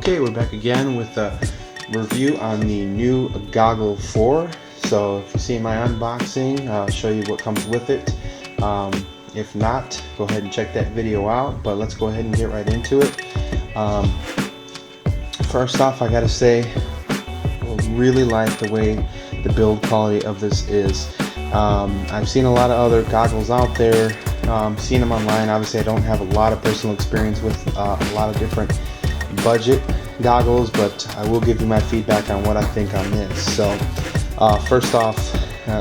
Okay, we're back again with a review on the new Goggle 4. So if you see my unboxing, I'll show you what comes with it. If not, go ahead and check that video out, but let's go ahead and get right into it. First off, I gotta say, I really like the way the build quality of this is. I've seen a lot of other goggles out there, seen them online. Obviously, I don't have a lot of personal experience with a lot of different budget goggles, but I will give you my feedback on what I think on this. So first off,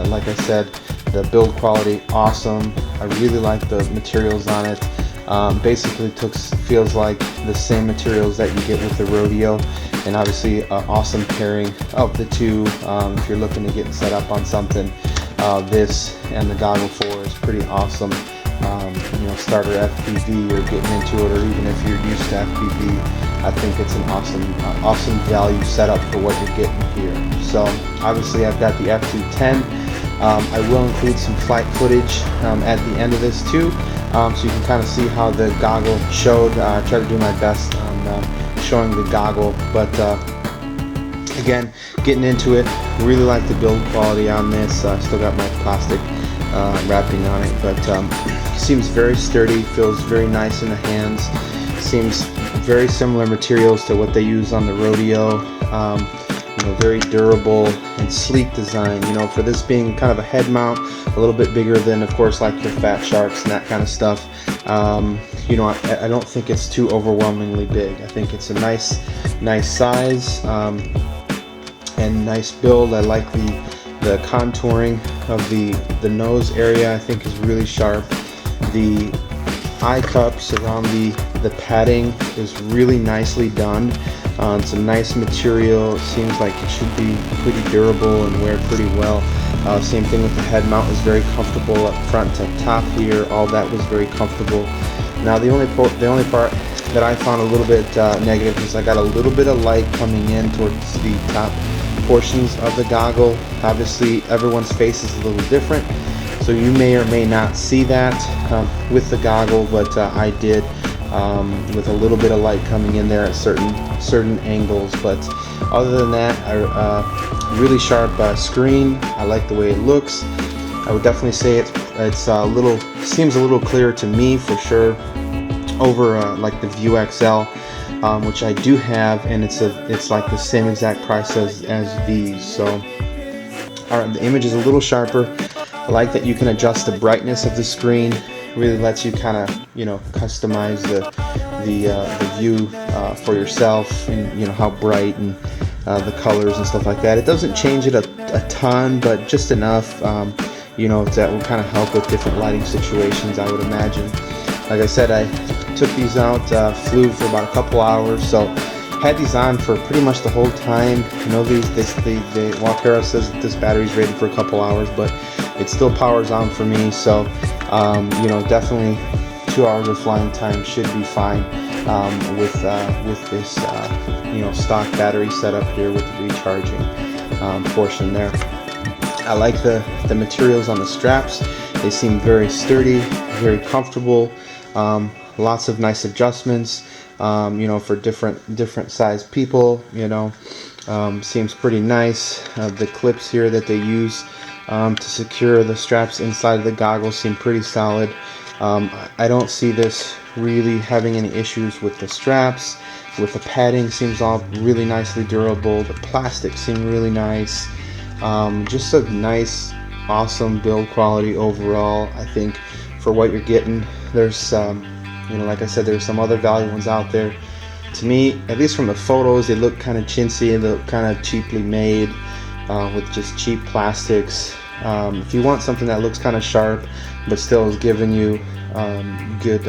like I said, the build quality, awesome. I really like the materials on it. Basically feels like the same materials that you get with the Rodeo, and obviously an awesome pairing of the two. If you're looking to get set up on something, this and the Goggle 4 is pretty awesome. You know, starter FPV or getting into it, or even if you're used to FPV, I think it's an awesome value setup for what you're getting here. So obviously I've got the F210. I will include some flight footage at the end of this too, so you can kind of see how the goggle showed. I try to do my best on showing the goggle, but again, getting into it, really like the build quality on this. I still got my plastic wrapping on it, but seems very sturdy, feels very nice in the hands. Seems very similar materials to what they use on the Rodeo. You know, very durable and sleek design. You know, for this being kind of a head mount, a little bit bigger than, of course, like the Fat Sharks and that kind of stuff. You know, I don't think it's too overwhelmingly big. I think it's a nice size and nice build. I like the contouring of the nose area. I think is really sharp. The eye cups around the padding is really nicely done. It's a nice material. It seems like it should be pretty durable and wear pretty well. Same thing with the head mount, is very comfortable up front to top here. All that was very comfortable. Now the only part that I found a little bit negative is I got a little bit of light coming in towards the top portions of the goggle. Obviously everyone's face is a little different, so you may or may not see that with the goggle, but I did, with a little bit of light coming in there at certain angles. But other than that, really sharp screen. I like the way it looks. I would definitely say it's seems a little clearer to me for sure over like the View XL, which I do have, and it's like the same exact price as these. So the image is a little sharper. I like that you can adjust the brightness of the screen. Really lets you kind of, you know, customize the view for yourself, and you know how bright and the colors and stuff like that. It doesn't change it a ton, but just enough, you know, that will kind of help with different lighting situations, I would imagine. Like I said, I took these out, flew for about a couple hours, so had these on for pretty much the whole time. You know, the Walkera says that this battery's rated for a couple hours, but it still powers on for me. So you know, definitely 2 hours of flying time should be fine with this you know, stock battery setup here with the recharging portion there. I like the materials on the straps. They seem very sturdy, very comfortable. Lots of nice adjustments, you know, for different size people. You know, seems pretty nice. The clips here that they use to secure the straps inside of the goggles seem pretty solid. I don't see this really having any issues with the straps. With the padding, seems all really nicely durable. The plastics seem really nice. Just a nice, awesome build quality overall. I think for what you're getting, there's you know, like I said, there's some other value ones out there. To me, at least from the photos, they look kind of chintzy and look kind of cheaply made, with just cheap plastics. If you want something that looks kind of sharp but still is giving you good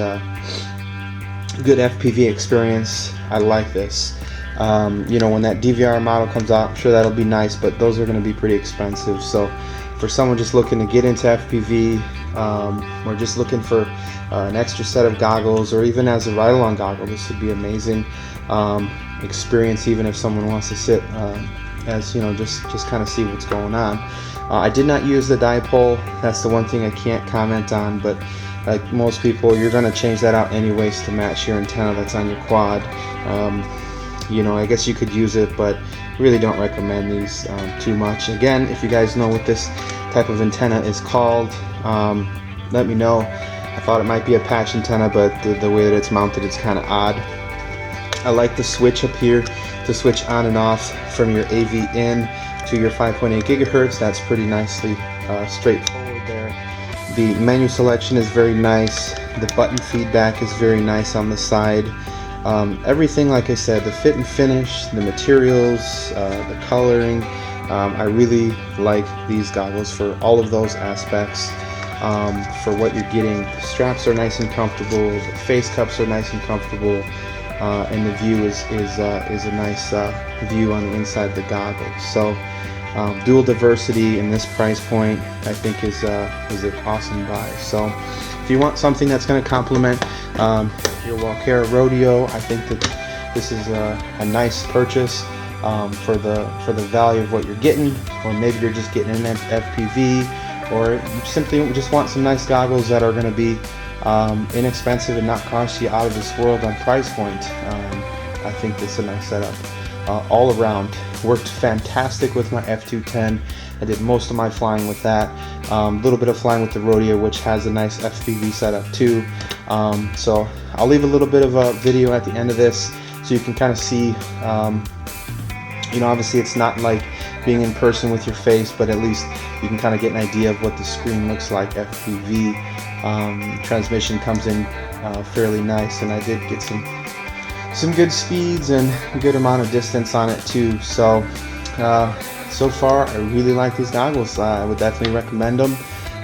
FPV experience, I like this. You know, when that DVR model comes out, I'm sure that'll be nice, but those are going to be pretty expensive. So for someone just looking to get into FPV, or just looking for an extra set of goggles, or even as a ride-along goggle, this would be amazing experience, even if someone wants to sit as, you know, just kind of see what's going on. I did not use the dipole. That's the one thing I can't comment on, but like most people, you're going to change that out anyways to match your antenna that's on your quad. you know, I guess you could use it, but really don't recommend these too much. Again, if you guys know what this type of antenna is called, let me know. I thought it might be a patch antenna, but the way that it's mounted, it's kind of odd. I like the switch up here to switch on and off from your AV in to your 5.8 gigahertz. That's pretty nicely straightforward there. The menu selection is very nice. The button feedback is very nice on the side. Everything, like I said, the fit and finish, the materials, the coloring, I really like these goggles for all of those aspects. For what you're getting, the straps are nice and comfortable, the face cups are nice and comfortable, and the view is a nice view on the inside of the goggles. So dual diversity in this price point, I think is an awesome buy. So if you want something that's going to complement your Walkera Rodeo, I think that this is a nice purchase for the value of what you're getting. Or maybe you're just getting an FPV, or you simply just want some nice goggles that are going to be inexpensive and not cost you out of this world on price point. I think this is a nice setup. All around, worked fantastic with my F210. I did most of my flying with that. A little bit of flying with the Rodeo, which has a nice FPV setup too. So I'll leave a little bit of a video at the end of this, so you can kind of see. You know, obviously it's not like being in person with your face, but at least you can kind of get an idea of what the screen looks like FPV. Transmission comes in fairly nice, and I did get some good speeds and a good amount of distance on it too. So so far I really like these goggles. I would definitely recommend them.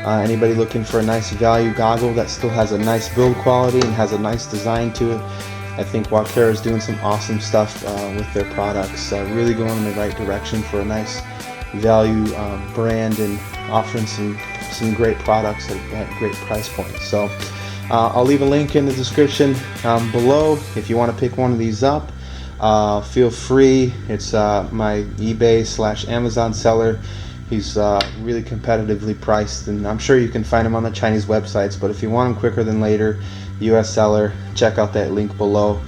Anybody looking for a nice value goggle that still has a nice build quality and has a nice design to it, I think Walkera is doing some awesome stuff with their products. Really going in the right direction for a nice value brand, and offering some great products at great price points. So I'll leave a link in the description below if you want to pick one of these up. Feel free. It's my eBay/Amazon seller. He's really competitively priced, and I'm sure you can find him on the Chinese websites, but if you want him quicker than later, US seller, check out that link below.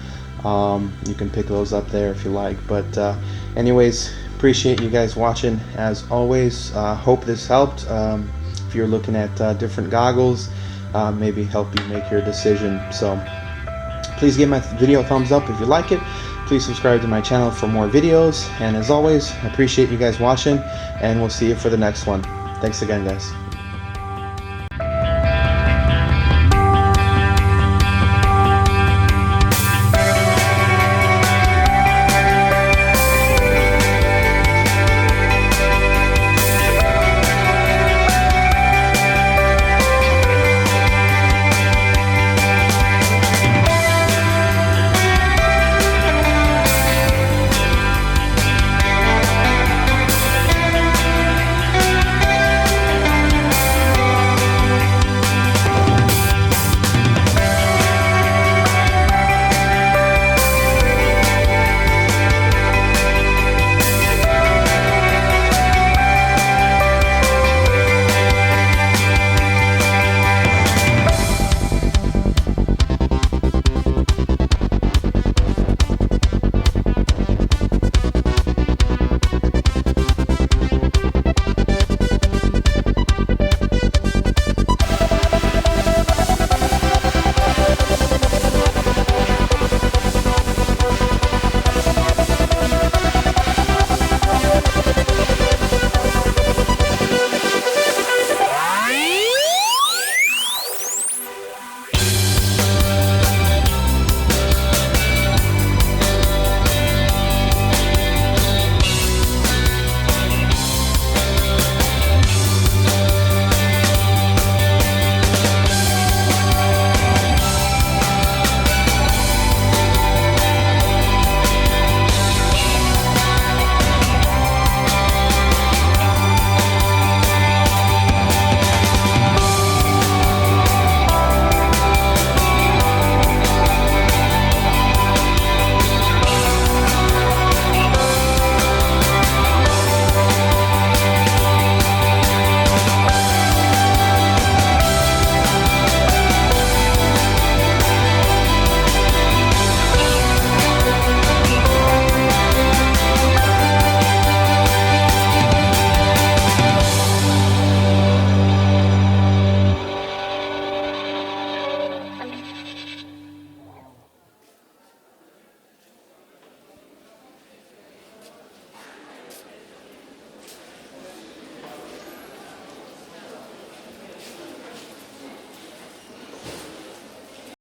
You can pick those up there if you like. But anyways, appreciate you guys watching as always. Hope this helped. If you're looking at different goggles, maybe help you make your decision. So please give my video a thumbs up if you like it. Please subscribe to my channel for more videos, and as always, I appreciate you guys watching, and we'll see you for the next one. Thanks again, guys.